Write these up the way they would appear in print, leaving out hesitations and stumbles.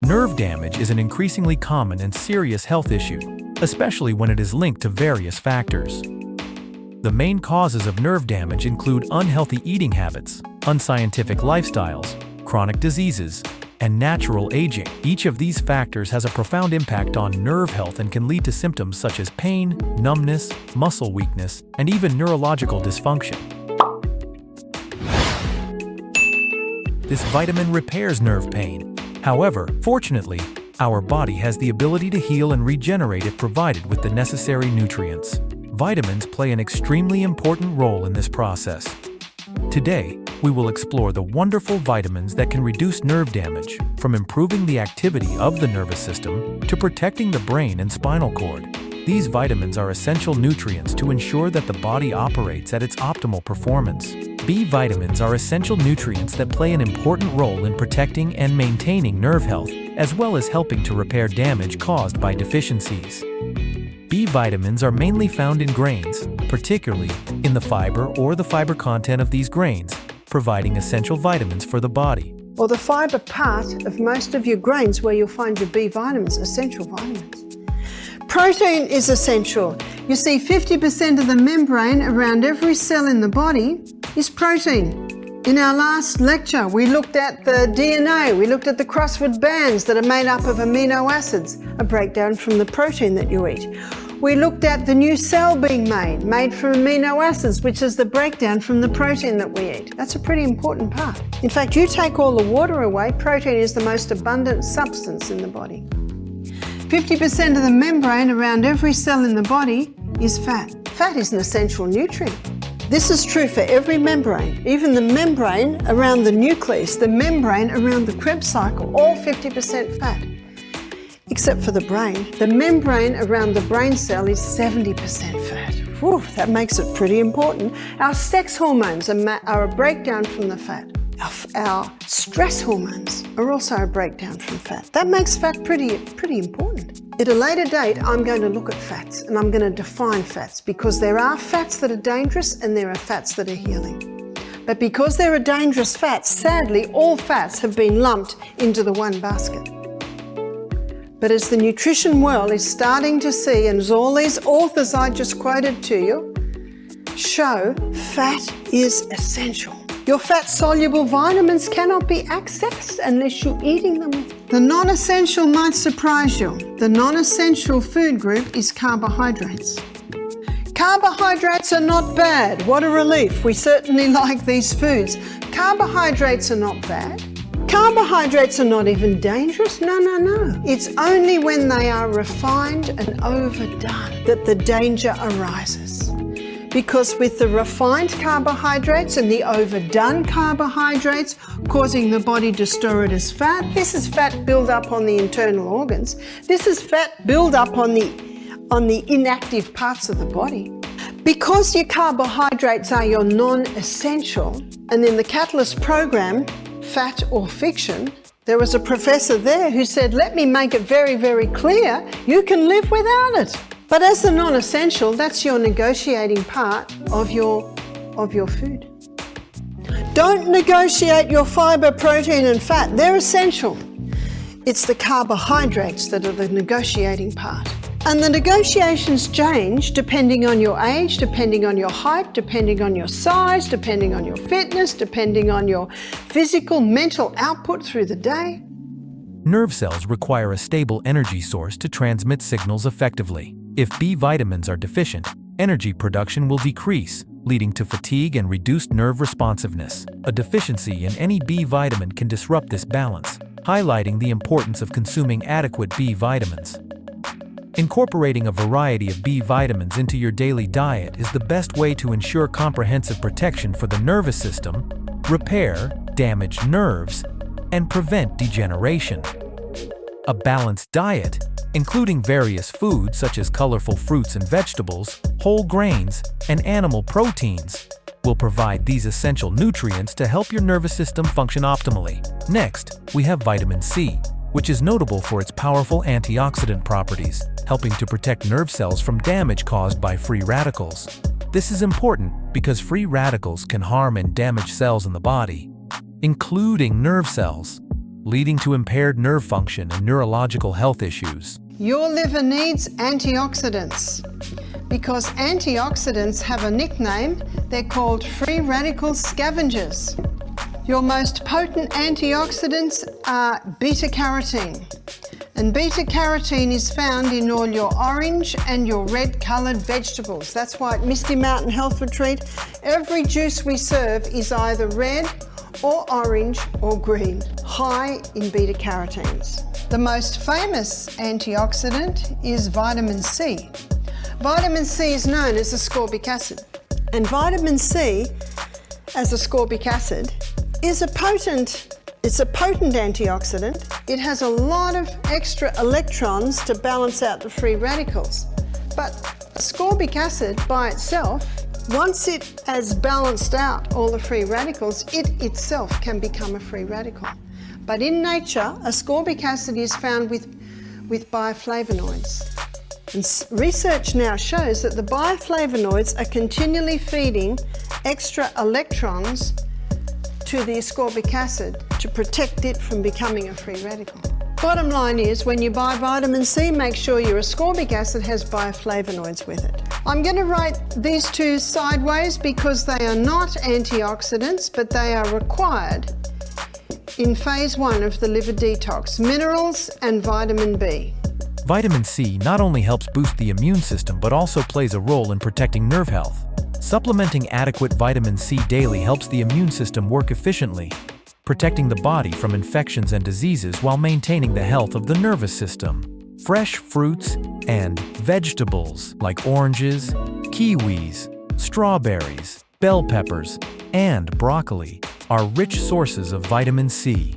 Nerve damage is an increasingly common and serious health issue, especially when it is linked to various factors. The main causes of nerve damage include unhealthy eating habits, unscientific lifestyles, chronic diseases, and natural aging. Each of these factors has a profound impact on nerve health and can lead to symptoms such as pain, numbness, muscle weakness, and even neurological dysfunction. This vitamin repairs nerve pain. However, fortunately, our body has the ability to heal and regenerate if provided with the necessary nutrients. Vitamins play an extremely important role in this process. Today, we will explore the wonderful vitamins that can reduce nerve damage, from improving the activity of the nervous system to protecting the brain and spinal cord. These vitamins are essential nutrients to ensure that the body operates at its optimal performance. B vitamins are essential nutrients that play an important role in protecting and maintaining nerve health, as well as helping to repair damage caused by deficiencies. B vitamins are mainly found in grains, particularly in the fiber or the fiber content of these grains, providing essential vitamins for the body. Or the fiber part of most of your grains where you'll find your B vitamins, essential vitamins. Protein is essential. You see, 50% of the membrane around every cell in the body is protein. In our last lecture, we looked at the DNA, we looked at the crossword bands that are made up of amino acids, a breakdown from the protein that you eat. We looked at the new cell being made from amino acids, which is the breakdown from the protein that we eat. That's a pretty important part. In fact, you take all the water away, protein is the most abundant substance in the body. 50% of the membrane around every cell in the body is fat. Fat is an essential nutrient. This is true for every membrane, even the membrane around the nucleus, the membrane around the Krebs cycle, all 50% fat. Except for the brain. The membrane around the brain cell is 70% fat. Whew, that makes it pretty important. Our sex hormones are a breakdown from the fat. Our stress hormones are also a breakdown from fat. That makes fat pretty important. At a later date, I'm going to look at fats and I'm going to define fats, because there are fats that are dangerous and there are fats that are healing. But because there are dangerous fats, sadly, all fats have been lumped into the one basket. But as the nutrition world is starting to see, and as all these authors I just quoted to you show, fat is essential. Your fat-soluble vitamins cannot be accessed unless you're eating them. The non-essential might surprise you. The non-essential food group is carbohydrates. Carbohydrates are not bad. What a relief. We certainly like these foods. Carbohydrates are not bad. Carbohydrates are not even dangerous. No. It's only when they are refined and overdone that the danger arises. Because with the refined carbohydrates and the overdone carbohydrates causing the body to store it as fat, this is fat build up on the internal organs. This is fat build up on the inactive parts of the body. Because your carbohydrates are your non-essential, and in the Catalyst program, Fat or Fiction, there was a professor there who said, let me make it very, very clear, you can live without it. But as the non-essential, that's your negotiating part of your food. Don't negotiate your fiber, protein and fat. They're essential. It's the carbohydrates that are the negotiating part. And the negotiations change depending on your age, depending on your height, depending on your size, depending on your fitness, depending on your physical, mental output through the day. Nerve cells require a stable energy source to transmit signals effectively. If B vitamins are deficient, energy production will decrease, leading to fatigue and reduced nerve responsiveness. A deficiency in any B vitamin can disrupt this balance, highlighting the importance of consuming adequate B vitamins. Incorporating a variety of B vitamins into your daily diet is the best way to ensure comprehensive protection for the nervous system, repair damaged nerves, and prevent degeneration. A balanced diet, including various foods such as colorful fruits and vegetables, whole grains, and animal proteins, will provide these essential nutrients to help your nervous system function optimally. Next, we have vitamin C, which is notable for its powerful antioxidant properties, helping to protect nerve cells from damage caused by free radicals. This is important because free radicals can harm and damage cells in the body, including nerve cells. leading to impaired nerve function and neurological health issues. Your liver needs antioxidants. Because antioxidants have a nickname, they're called free radical scavengers. Your most potent antioxidants are beta-carotene. And beta-carotene is found in all your orange and your red-coloured vegetables. That's why at Misty Mountain Health Retreat, every juice we serve is either red or orange or green, high in beta-carotenes. The most famous antioxidant is vitamin C. Vitamin C is known as ascorbic acid. And vitamin C, as ascorbic acid, is a potent antioxidant. It has a lot of extra electrons to balance out the free radicals. But ascorbic acid by itself, once it has balanced out all the free radicals, it itself can become a free radical. But in nature, ascorbic acid is found with bioflavonoids. And research now shows that the bioflavonoids are continually feeding extra electrons to the ascorbic acid to protect it from becoming a free radical. Bottom line is, when you buy vitamin C, make sure your ascorbic acid has bioflavonoids with it. I'm going to write these two sideways because they are not antioxidants, but they are required in phase 1 of the liver detox: minerals and vitamin B. Vitamin C not only helps boost the immune system but also plays a role in protecting nerve health. Supplementing adequate vitamin C daily helps the immune system work efficiently, protecting the body from infections and diseases while maintaining the health of the nervous system. Fresh fruits and vegetables like oranges, kiwis, strawberries, bell peppers, and broccoli are rich sources of vitamin C,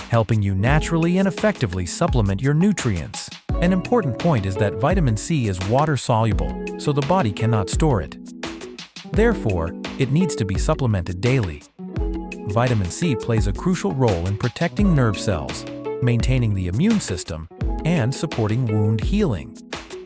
helping you naturally and effectively supplement your nutrients. An important point is that vitamin C is water-soluble, so the body cannot store it. Therefore, it needs to be supplemented daily. Vitamin C plays a crucial role in protecting nerve cells, maintaining the immune system, and supporting wound healing.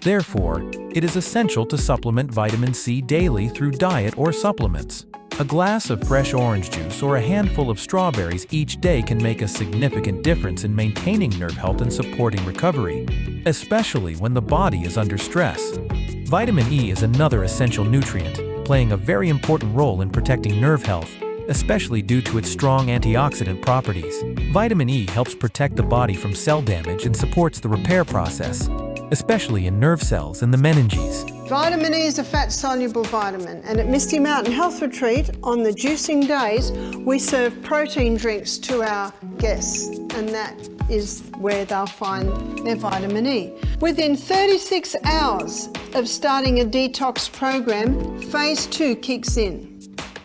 Therefore, it is essential to supplement vitamin C daily through diet or supplements. A glass of fresh orange juice or a handful of strawberries each day can make a significant difference in maintaining nerve health and supporting recovery, especially when the body is under stress. Vitamin E is another essential nutrient, playing a very important role in protecting nerve health, especially due to its strong antioxidant properties. Vitamin E helps protect the body from cell damage and supports the repair process, especially in nerve cells and the meninges. Vitamin E is a fat-soluble vitamin, and at Misty Mountain Health Retreat, on the juicing days, we serve protein drinks to our guests, and that is where they'll find their vitamin E. Within 36 hours of starting a detox program, phase 2 kicks in.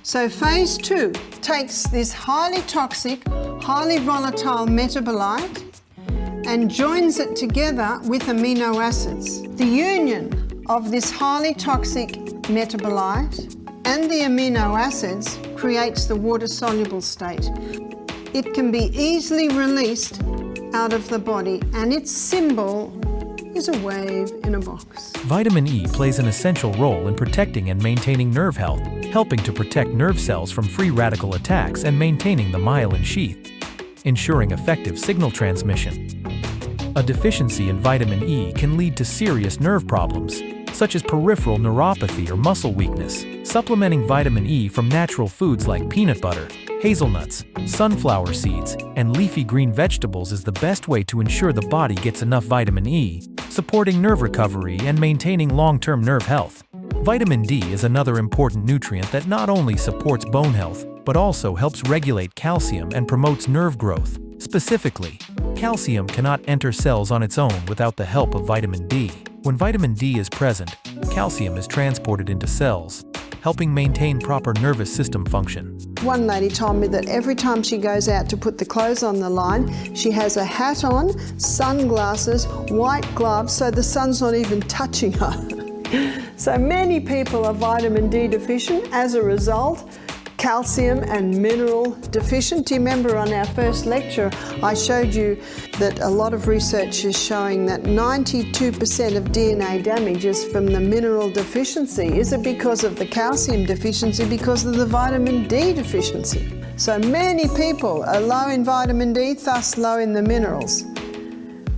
So phase 2 takes this highly toxic, highly volatile metabolite and joins it together with amino acids. The union of this highly toxic metabolite and the amino acids creates the water-soluble state. It can be easily released out of the body, and its symbol is a wave in a box. Vitamin E plays an essential role in protecting and maintaining nerve health, helping to protect nerve cells from free radical attacks and maintaining the myelin sheath, ensuring effective signal transmission. A deficiency in vitamin E can lead to serious nerve problems, such as peripheral neuropathy or muscle weakness. Supplementing vitamin E from natural foods like peanut butter, hazelnuts, sunflower seeds, and leafy green vegetables is the best way to ensure the body gets enough vitamin E, supporting nerve recovery and maintaining long-term nerve health. Vitamin D is another important nutrient that not only supports bone health, but also helps regulate calcium and promotes nerve growth. Specifically, calcium cannot enter cells on its own without the help of vitamin D. When vitamin D is present, calcium is transported into cells, helping maintain proper nervous system function. One lady told me that every time she goes out to put the clothes on the line, she has a hat on, sunglasses, white gloves, so the sun's not even touching her. So many people are vitamin D deficient. As a result, calcium and mineral deficient. Do you remember on our first lecture, I showed you that a lot of research is showing that 92% of DNA damage is from the mineral deficiency. Is it because of the calcium deficiency? Because of the vitamin D deficiency? So many people are low in vitamin D, thus low in the minerals.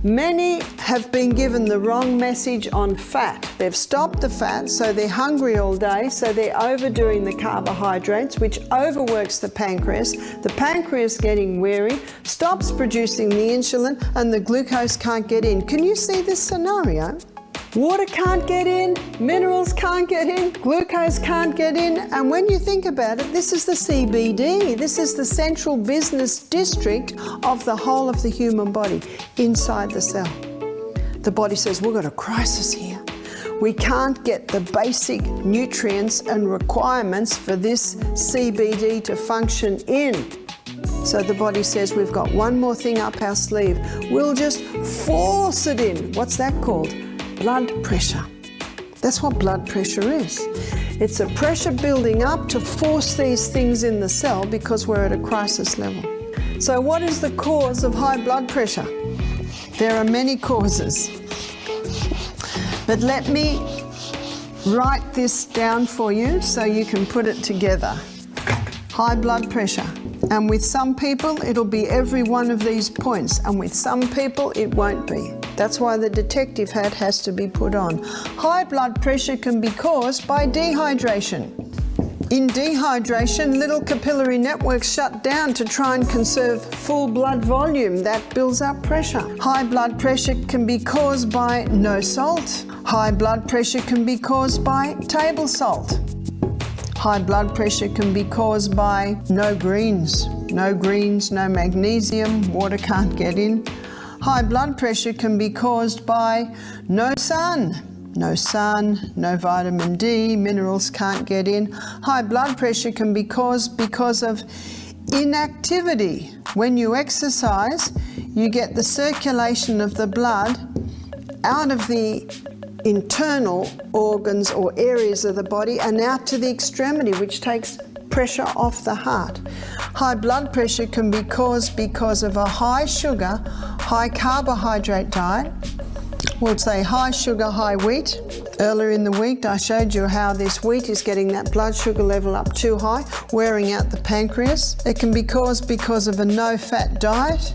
Many have been given the wrong message on fat. They've stopped the fat, so they're hungry all day, so they're overdoing the carbohydrates, which overworks the pancreas. The pancreas getting weary, stops producing the insulin, and the glucose can't get in. Can you see this scenario? Water can't get in, minerals can't get in, glucose can't get in, and when you think about it, this is the CBD. This is the central business district of the whole of the human body, inside the cell. The body says, we've got a crisis here. We can't get the basic nutrients and requirements for this CBD to function in. So the body says, we've got one more thing up our sleeve. We'll just force it in. What's that called? Blood pressure. That's what blood pressure is. It's a pressure building up to force these things in the cell because we're at a crisis level. So what is the cause of high blood pressure? There are many causes. But let me write this down for you so you can put it together. High blood pressure. And with some people, it'll be every one of these points. And with some people, it won't be. That's why the detective hat has to be put on. High blood pressure can be caused by dehydration. In dehydration, little capillary networks shut down to try and conserve full blood volume. That builds up pressure. High blood pressure can be caused by no salt. High blood pressure can be caused by table salt. High blood pressure can be caused by no greens. No greens, no magnesium, water can't get in. High blood pressure can be caused by no sun. No sun, no vitamin D, minerals can't get in. High blood pressure can be caused because of inactivity. When you exercise, you get the circulation of the blood out of the internal organs or areas of the body and out to the extremity, which takes pressure off the heart. High blood pressure can be caused because of a high sugar, high carbohydrate diet. We'll say high sugar, high wheat. Earlier in the week, I showed you how this wheat is getting that blood sugar level up too high, wearing out the pancreas. It can be caused because of a no-fat diet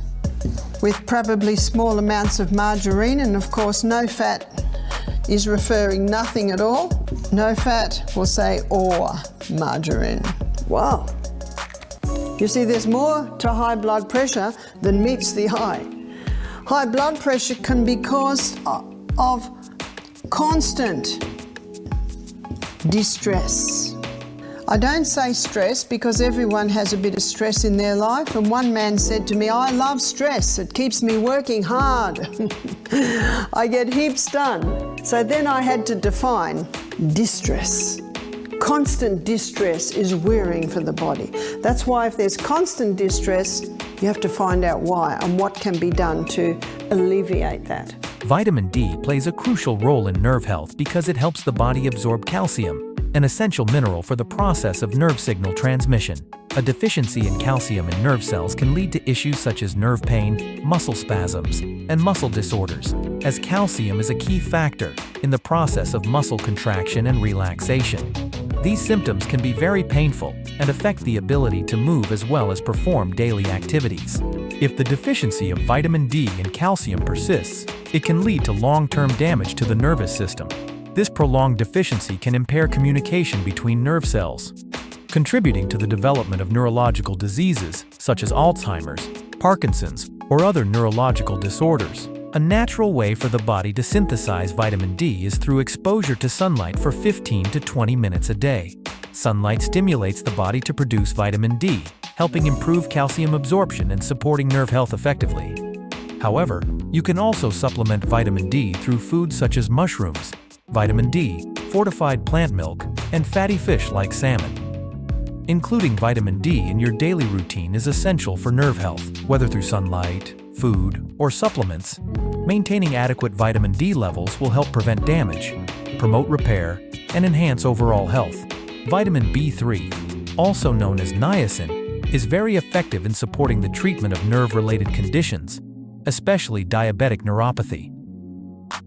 with probably small amounts of margarine, and of course no fat is referring nothing at all. No fat, we'll say or margarine. Wow. You see, there's more to high blood pressure than meets the eye. High blood pressure can be caused of constant distress. I don't say stress because everyone has a bit of stress in their life, and one man said to me, I love stress, it keeps me working hard. I get heaps done. So then I had to define distress. Constant distress is wearing for the body. That's why if there's constant distress, you have to find out why and what can be done to alleviate that. Vitamin D plays a crucial role in nerve health because it helps the body absorb calcium, an essential mineral for the process of nerve signal transmission. A deficiency in calcium in nerve cells can lead to issues such as nerve pain, muscle spasms, and muscle disorders, as calcium is a key factor in the process of muscle contraction and relaxation. These symptoms can be very painful and affect the ability to move as well as perform daily activities. If the deficiency of vitamin D and calcium persists, it can lead to long-term damage to the nervous system. This prolonged deficiency can impair communication between nerve cells, contributing to the development of neurological diseases such as Alzheimer's, Parkinson's, or other neurological disorders. A natural way for the body to synthesize vitamin D is through exposure to sunlight for 15 to 20 minutes a day. Sunlight stimulates the body to produce vitamin D, helping improve calcium absorption and supporting nerve health effectively. However, you can also supplement vitamin D through foods such as mushrooms, vitamin D, fortified plant milk, and fatty fish like salmon. Including vitamin D in your daily routine is essential for nerve health, whether through sunlight, food, or supplements. Maintaining adequate vitamin D levels will help prevent damage, promote repair, and enhance overall health. Vitamin B3, also known as niacin, is very effective in supporting the treatment of nerve-related conditions, especially diabetic neuropathy.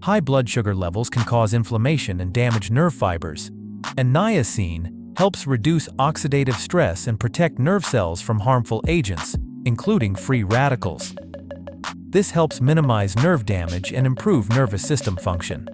High blood sugar levels can cause inflammation and damage nerve fibers, and niacin helps reduce oxidative stress and protect nerve cells from harmful agents, including free radicals. This helps minimize nerve damage and improve nervous system function.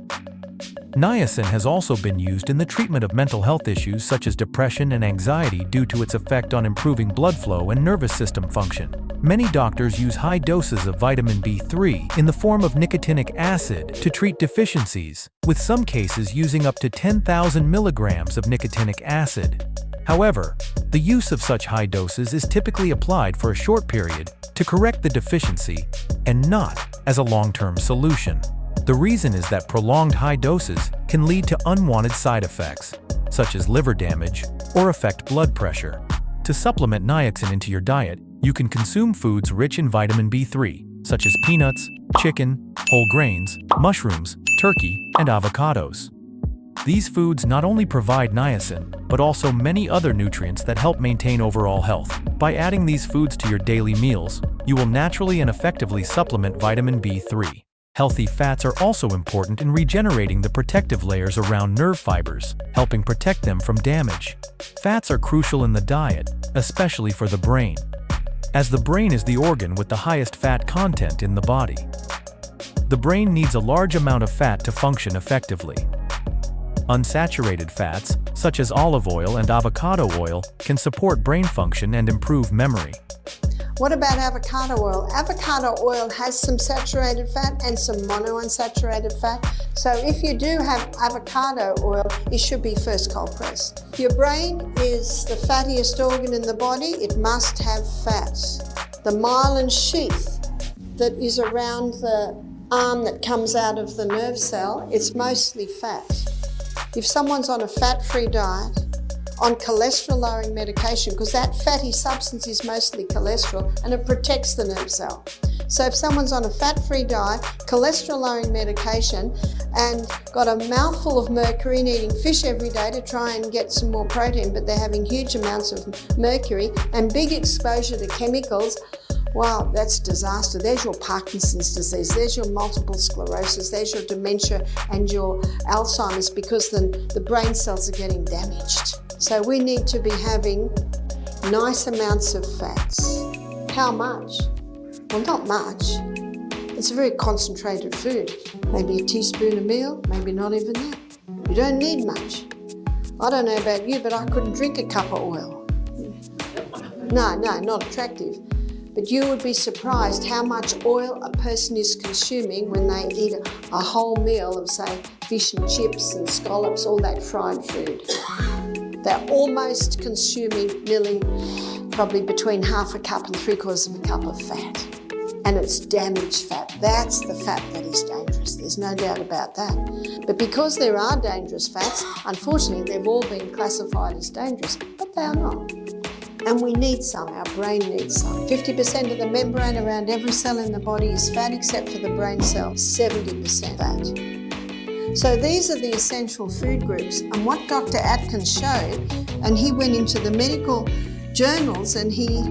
Niacin has also been used in the treatment of mental health issues such as depression and anxiety due to its effect on improving blood flow and nervous system function. Many doctors use high doses of vitamin B3 in the form of nicotinic acid to treat deficiencies, with some cases using up to 10,000 milligrams of nicotinic acid. However, the use of such high doses is typically applied for a short period to correct the deficiency and not as a long-term solution. The reason is that prolonged high doses can lead to unwanted side effects, such as liver damage or affect blood pressure. To supplement niacin into your diet, you can consume foods rich in vitamin B3, such as peanuts, chicken, whole grains, mushrooms, turkey, and avocados. These foods not only provide niacin, but also many other nutrients that help maintain overall health. By adding these foods to your daily meals, you will naturally and effectively supplement vitamin B3. Healthy fats are also important in regenerating the protective layers around nerve fibers, helping protect them from damage. Fats are crucial in the diet, especially for the brain, as the brain is the organ with the highest fat content in the body. The brain needs a large amount of fat to function effectively. Unsaturated fats, such as olive oil and avocado oil, can support brain function and improve memory. What about avocado oil? Avocado oil has some saturated fat and some monounsaturated fat. So if you do have avocado oil, it should be first cold pressed. Your brain is the fattiest organ in the body. It must have fats. The myelin sheath that is around the arm that comes out of the nerve cell, it's mostly fat. If someone's on a fat-free diet, on cholesterol-lowering medication, because that fatty substance is mostly cholesterol and it protects the nerve cell. So if someone's on a fat-free diet, cholesterol-lowering medication, and got a mouthful of mercury and eating fish every day to try and get some more protein, but they're having huge amounts of mercury and big exposure to chemicals, wow, that's disaster. There's your Parkinson's disease, there's your multiple sclerosis, there's your dementia and your Alzheimer's, because the brain cells are getting damaged. So we need to be having nice amounts of fats. How much? Well, not much. It's a very concentrated food. Maybe a teaspoon a meal, maybe not even that. You don't need much. I don't know about you, but I couldn't drink a cup of oil. No, not attractive. But you would be surprised how much oil a person is consuming when they eat a whole meal of, say, fish and chips and scallops, all that fried food. They're almost consuming nearly, probably between half a cup and 3/4 of a cup of fat. And it's damaged fat. That's the fat that is dangerous. There's no doubt about that. But because there are dangerous fats, unfortunately, they've all been classified as dangerous, but they are not. And we need some, our brain needs some. 50% of the membrane around every cell in the body is fat, except for the brain cell, 70% fat. So these are the essential food groups. And what Dr. Atkins showed, and he went into the medical journals and he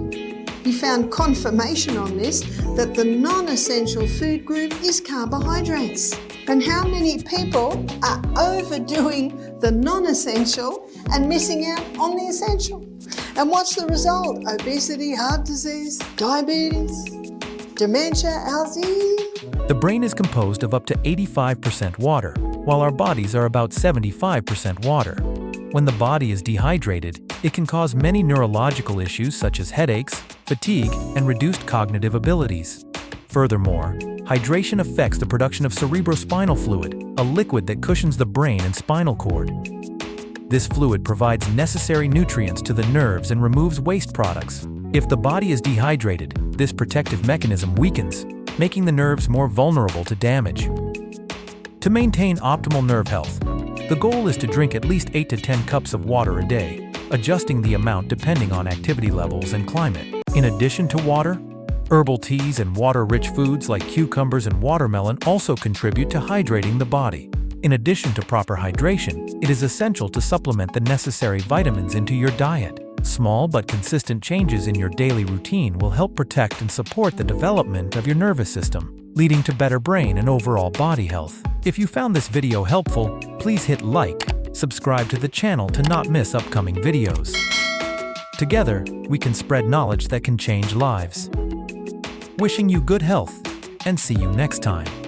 found confirmation on this, that the non-essential food group is carbohydrates. And how many people are overdoing the non-essential and missing out on the essential? And what's the result? Obesity, heart disease, diabetes, dementia, Alzheimer's. The brain is composed of up to 85% water, while our bodies are about 75% water. When the body is dehydrated, it can cause many neurological issues such as headaches, fatigue, and reduced cognitive abilities. Furthermore, hydration affects the production of cerebrospinal fluid, a liquid that cushions the brain and spinal cord. This fluid provides necessary nutrients to the nerves and removes waste products. If the body is dehydrated, this protective mechanism weakens, making the nerves more vulnerable to damage. To maintain optimal nerve health, the goal is to drink at least 8 to 10 cups of water a day, adjusting the amount depending on activity levels and climate. In addition to water, herbal teas and water-rich foods like cucumbers and watermelon also contribute to hydrating the body. In addition to proper hydration, it is essential to supplement the necessary vitamins into your diet. Small but consistent changes in your daily routine will help protect and support the development of your nervous system, leading to better brain and overall body health. If you found this video helpful, please hit like, Subscribe to the channel to not miss upcoming videos. Together, we can spread knowledge that can change lives. Wishing you good health, and see you next time.